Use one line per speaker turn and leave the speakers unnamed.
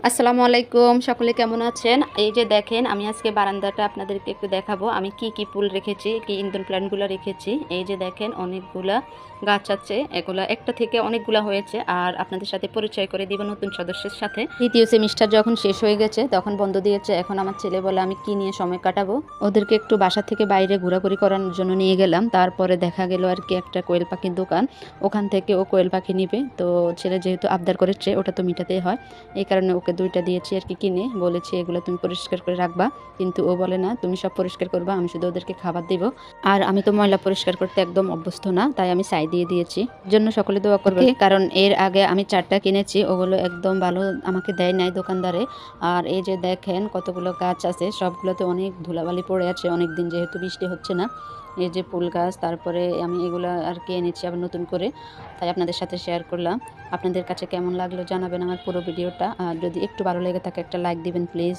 আসসালামু আলাইকুম, সকলে কেমন আছেন? এই যে দেখেন, আমি আজকে বারান্দাটা আপনাদেরকে একটু দেখাবো। আমি কি ফুল রেখেছি, কি ইনডোর প্ল্যান্টগুলো রেখেছি। এই যে দেখেন অনেকগুলা গাছ আছে, এগুলা একটা থেকে অনেকগুলা হয়েছে। আর আপনাদের সাথে পরিচয় করে দিব নতুন সদস্যের সাথে। দ্বিতীয় সেমিস্টার যখন শেষ হয়ে গেছে তখন বন্ধ দিয়েছে। এখন আমার ছেলে বলে আমি কি নিয়ে সময় কাটাবো। ওদেরকে একটু বাসা থেকে বাইরে ঘোরাঘুরি করানোর জন্য নিয়ে গেলাম। তারপরে দেখা গেল আর কি একটা কোয়েল পাখির দোকান, ওখান থেকে ও কোয়েল পাখি নিবে। তো ছেলে যেহেতু আবদার করেছে, ওটা তো মিটাতেই হয়। এই কারণে ওকে দুইটা দিয়েছি আর কি কিনে, বলেছি এগুলো তুমি পরিষ্কার করে রাখবা। কিন্তু ও বলে না, তুমি সব পরিষ্কার করবা, আমি শুধু ওদেরকে খাবার দিব। আর আমি তো ময়লা পরিষ্কার করতে একদম অভ্যস্ত না, তাই আমি ছাই দিয়ে দিয়েছি। জন্য সকলে দোয়া করবে, কারণ এর আগে আমি 4টা কিনেছি, ওগুলো একদম ভালো আমাকে দেয় নাই দোকানদারে। আর এই যে দেখেন কতগুলো গাছ আছে, সবগুলোতে অনেক ধুলাবালি পড়ে আছে, অনেক দিন যেহেতু বৃষ্টি হচ্ছে না। এই যে ফুল গাছ, তারপরে আমি এগুলো আর কি এনেছি আবার নতুন করে, তাই আপনাদের সাথে শেয়ার করলাম। আপনাদের কাছে কেমন লাগলো জানাবেন আমার পুরো ভিডিওটা। আর যদি একটু ভালো লেগে থাকে একটা লাইক দিবেন প্লিজ।